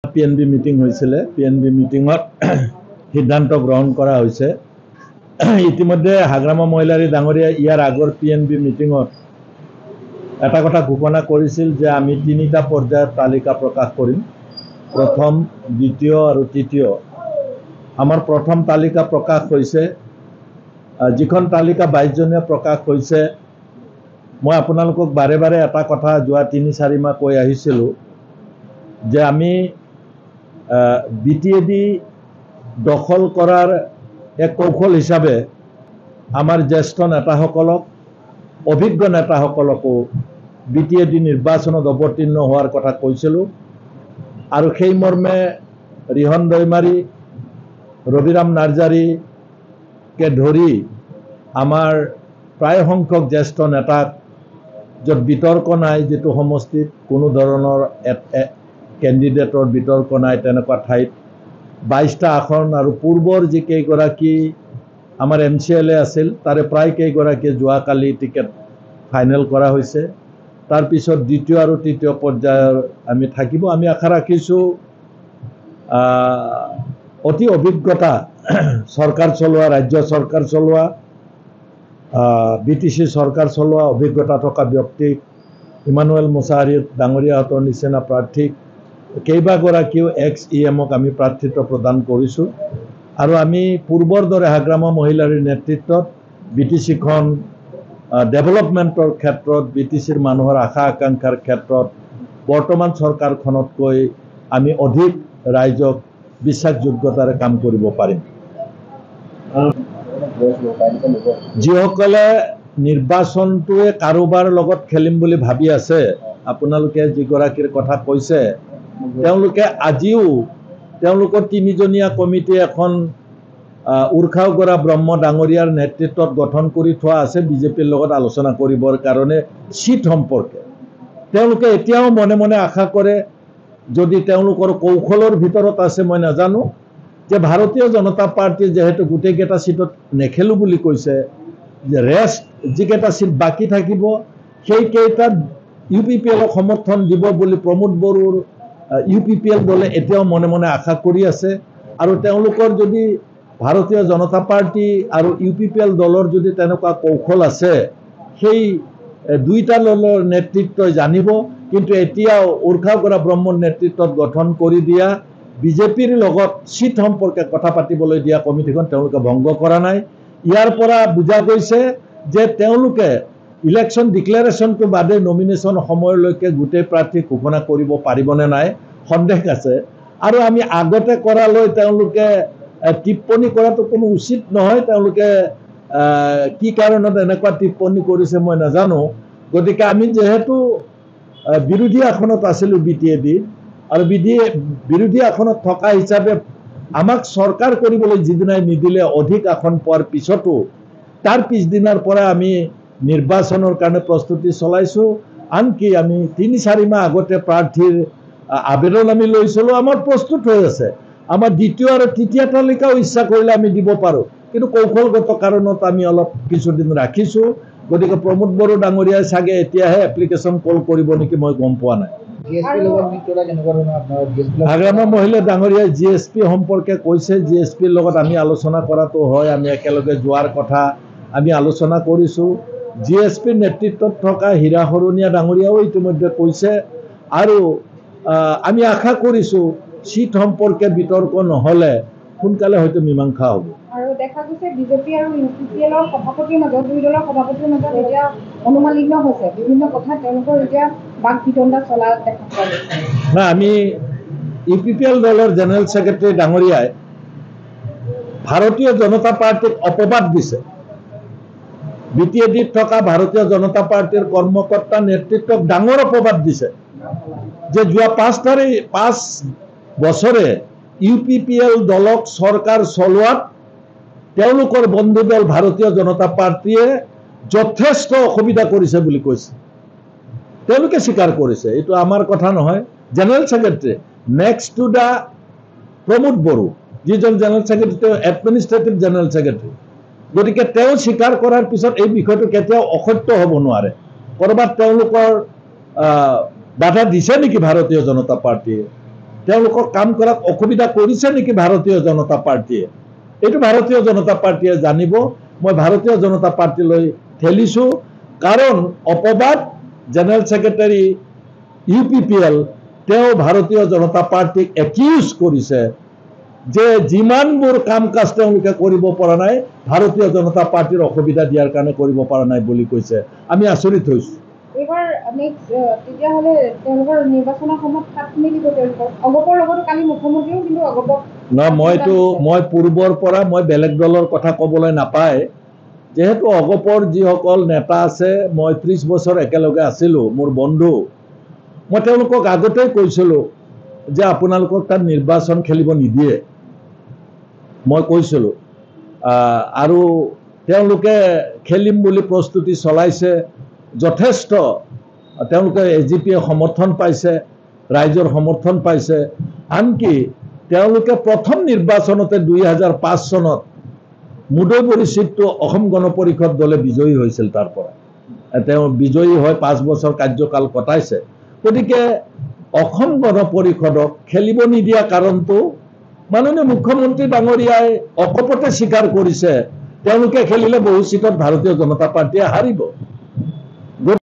PNB meeting হৈছিল PNB মিটিঙত সিদ্ধান্ত গ্ৰহণ কৰা হৈছে ইতিমধ্যে হাগ্ৰামা মহিলাৰী ডাঙৰীয়া ইয়াৰ আগৰ PNB মিটিঙত এটা কথা ঘোষণা কৰিছিল যে আমি তিনিটা পৰ্যায়ৰ তালিকা প্ৰকাশ কৰিম প্ৰথম দ্বিতীয় আৰু তৃতীয় আমাৰ প্ৰথম তালিকা প্ৰকাশ হৈছে যিখন তালিকা 22 জনীয়া প্ৰকাশ হৈছে মই আপোনালোকক বাৰে বাৰে এটা কথা যোৱা 3-4 মাহ কৈ আহিছিল যে আমি BTAD দখল কৰাৰ এক কৌশল হিচাপে আমাৰ জ্যেষ্ঠ নেতাসকলক অভিজ্ঞ নেতাসকলকো BTAD নিৰ্বাচনত অৱতীৰ্ণ হোৱাৰ কথা কৈছিলোঁ আৰু সেই মৰ্মে ৰিহন দৈমাৰী ৰবিৰাম নাৰ্জাৰীকে ধৰি আমাৰ প্ৰায় সংখ্যক জ্যেষ্ঠ নেতাক য'ত বিতৰ্ক নাই যেটো সমষ্টিত কোনো ধৰণৰ কেণ্ডিডেটৰ বিতৰ্ক নাই তেনেকুৱা ঠাইত 22টা আসন আৰু পূৰ্বৰ যি কেইগৰাকী আমাৰ MCLA আছিল তাৰে প্ৰায় কেইগৰাকী যোৱাকালি টিকেট ফাইনেল কৰা হৈছে তাৰ পিছত দ্বিতীয় আৰু তৃতীয় পৰ্যায়ৰ আমি থাকিব আমি আশা ৰাখিছোঁ অতি অভিজ্ঞতা সৰকাৰ চলোৱা ৰাজ্য সৰকাৰ চলোৱা BTC সৰকাৰ চলোৱা অভিজ্ঞতা থকা ব্যক্তিক ইমানুৱেল মুছাহাৰী ডাঙৰীয়াহঁতৰ নিচিনা প্ৰাৰ্থীক কেইবাগৰাকীও ex-EMক আমি প্ৰাৰ্থিত্ব প্ৰদান কৰিছোঁ আৰু আমি পূৰ্বৰ দৰে হাগ্ৰামা মহিলাৰীৰ নেতৃত্বত BTCখন ডেভেলপমেণ্টৰ ক্ষেত্ৰত BTCৰ মানুহৰ আশা আকাংক্ষাৰ ক্ষেত্ৰত বৰ্তমান চৰকাৰখনতকৈ আমি অধিক ৰাইজক বিশ্বাসযোগ্যতাৰে কাম কৰিব পাৰিম যিসকলে নিৰ্বাচনটোৱে কাৰোবাৰ লগত খেলিম বুলি ভাবি আছে আপোনালোকে যিগৰাকীৰ কথা কৈছে তেওঁলোকে আজিও তেওঁলোকৰ 3জনীয়া কমিটি এখন উৰ্খাও কৰা ব্ৰহ্ম ডাঙৰীয়াৰ নেতৃত্বত গঠন কৰি থোৱা আছে বিজেপিৰ লগত আলোচনা কৰিবৰ কাৰণে সিট সম্পৰ্কে তেওঁলোকে এতিয়াও মনে মনে আশা কৰে যদি তেওঁলোকৰ কৌশলৰ ভিতৰত আছে মই নাজানো যে ভাৰতীয় জনতা পাৰ্টি যেহেতু গোটেইকেইটা সিটত নেখেলো বুলি কৈছে যে ৰেষ্ট যিকেইটা সিট বাকি থাকিব সেই কেইটাত UPPLক সমৰ্থন দিব বুলি প্ৰমোদ বড়োৰ UPPL দলে এতিয়াও মনে মনে আশা কৰি আছে আৰু তেওঁলোকৰ যদি ভাৰতীয় জনতা পাৰ্টি আৰু UPPL দলৰ যদি তেনেকুৱা কৌশল আছে সেই দুইটা দলৰ নেতৃত্বই জানিব কিন্তু এতিয়াও উৰ্খাও কৰা ব্ৰহ্মৰ নেতৃত্বত গঠন কৰি দিয়া বিজেপিৰ লগত সিট সম্পৰ্কে কথা পাতিবলৈ দিয়া কমিটিখন তেওঁলোকে ভংগ কৰা নাই ইয়াৰ পৰা বুজা গৈছে যে তেওঁলোকে ইলেকশ্যন ডিক্লেৰেশ্যনটো বাদে নমিনেশ্যন সময়লৈকে গোটেই প্ৰাৰ্থী ঘোষণা কৰিব পাৰিবনে নাই সন্দেহ আছে আৰু আমি আগতে কৰালৈ তেওঁলোকে টিপ্পনী কৰাটো কোনো উচিত নহয় তেওঁলোকে কি কাৰণত এনেকুৱা টিপ্পনী কৰিছে মই নাজানো গতিকে আমি যেহেতু বিৰোধী আসনত আছিলোঁ BTAD আৰু বিৰোধী আসনত থকা হিচাপে আমাক চৰকাৰ কৰিবলৈ যিদিনাই নিদিলে অধিক আসন পোৱাৰ পিছতো তাৰ পিছদিনাৰ পৰা আমি নিৰ্বাচনৰ কাৰণে প্ৰস্তুতি চলাইছোঁ আনকি আমি 3-4 মাহ আগতে প্ৰাৰ্থীৰ আবেদন আমি লৈছিলোঁ আমাৰ প্ৰস্তুত হৈ আছে আমাৰ দ্বিতীয় আৰু তৃতীয় তালিকাও ইচ্ছা কৰিলে আমি দিব পাৰোঁ কিন্তু কৌশলগত কাৰণত আমি অলপ কিছুদিন ৰাখিছোঁ গতিকে প্ৰমোদ বড়ো ডাঙৰীয়াই চাগে এতিয়াহে এপ্লিকেশ্যন কল কৰিব নেকি মই গম পোৱা নাই হাগ্ৰামা মহিলা ডাঙৰীয়াই GSP সম্পৰ্কে কৈছে GSPৰ লগত আমি আলোচনা কৰাটো হয় আমি একেলগে যোৱাৰ কথা আমি আলোচনা কৰিছোঁ GSPৰ নেতৃত্বত থকা হীৰা হৰণীয়া ডাঙৰীয়াও ইতিমধ্যে কৈছে আৰু আমি আশা কৰিছোঁ সিট সম্পৰ্কে বিতৰ্ক নহ'লে সোনকালে হয়তো মীমাংসা হ'ব আৰু দেখা গৈছে বিজেপি আৰু UPPLৰ সভাপতিৰ মাজত দুই দলৰ সভাপতিৰ মাজত এতিয়া অনুমালিন্য হৈছে বিভিন্ন কথা তেওঁলোকৰ এতিয়া বাক বিতণ্ডা চলা দেখা পোৱা গৈছে না আমি UPPL দলৰ জেনেৰেল সেক্ৰেটাৰী ডাঙৰীয়াই ভাৰতীয় জনতা পাৰ্টিক অপবাদ দিছে BTADত থকা ভাৰতীয় জনতা পাৰ্টিৰ কৰ্মকৰ্তা নেতৃত্বক ডাঙৰ অপবাদ দিছে যে যোৱা 5 বছৰে UPPL দলক চৰকাৰ চলোৱাত তেওঁলোকৰ বন্ধু দল ভাৰতীয় জনতা পাৰ্টিয়ে যথেষ্ট অসুবিধা কৰিছে বুলি কৈছে তেওঁলোকে স্বীকাৰ কৰিছে এইটো আমাৰ কথা নহয় general secretary next to the Pramod Boro যিজন general secretary administrative general secretary গতিকে তেওঁ স্বীকাৰ কৰাৰ পিছত এই বিষয়টো কেতিয়াও অসত্য হ'ব নোৱাৰে কৰবাত তেওঁলোকৰ বাধা দিছে নেকি ভাৰতীয় জনতা পাৰ্টিয়ে তেওঁলোকক কাম কৰাত অসুবিধা কৰিছে নেকি ভাৰতীয় জনতা পাৰ্টীয়ে? এইটো ভাৰতীয় জনতা পাৰ্টীয়ে জানিব। মই ভাৰতীয় জনতা পাৰ্টীলৈ ঠেলিছোঁ, কাৰণ অপবাদ জেনেৰেল ছেক্ৰেটাৰী UPPL তেওঁ ভাৰতীয় জনতা পাৰ্টীক একিউজ কৰিছে যে যিমানবোৰ কাম কাজ তেওঁলোকে কৰিব পৰা নাই, ভাৰতীয় জনতা পাৰ্টীৰ অসুবিধা দিয়াৰ কাৰণে কৰিব পৰা নাই বুলি কৈছে। আমি আচৰিত হৈছোঁ। এইবাৰ তেতিয়াহ'লে তেওঁলোকৰ নিৰ্বাচনৰ সময়ত হাত মিলিব তেওঁলোকৰ অগপৰ লগতো কালি মুখ্যমন্ত্ৰীও কিন্তু অগপক মই পূৰ্বৰ পৰা মই বেলেগ দলৰ কথা ক'বলৈ নাপায়, যিহেতু অগপৰ যিসকল নেতা আছে, মই 30 বছৰ একেলগে আছিলোঁ, মোৰ বন্ধু, মই তেওঁলোকক আগতেই কৈছিলোঁ যে আপোনালোকক তাত নিৰ্বাচন খেলিব নিদিয়ে, মই কৈছিলোঁ। আৰু তেওঁলোকে খেলিম বুলি প্ৰস্তুতি চলাইছে, যথেষ্ট তেওঁলোকে AGPয়ে সমৰ্থন পাইছে, ৰাইজৰ সমৰ্থন পাইছে। আনকি তেওঁলোকে প্ৰথম নিৰ্বাচনতে 2005 চনত মুদৈবৰী চিটটো অসম গণ পৰিষদ দলে বিজয়ী হৈছিল। তাৰ পৰা তেওঁ বিজয়ী হৈ 5 বছৰ কাৰ্যকাল কটাইছে। গতিকে অসম গণ পৰিষদক খেলিব নিদিয়া কাৰণটো মাননীয় মুখ্যমন্ত্ৰী ডাঙৰীয়াই অকপতে স্বীকাৰ কৰিছে, তেওঁলোকে খেলিলে বহু চিটত ভাৰতীয় জনতা পাৰ্টীয়ে হাৰিব।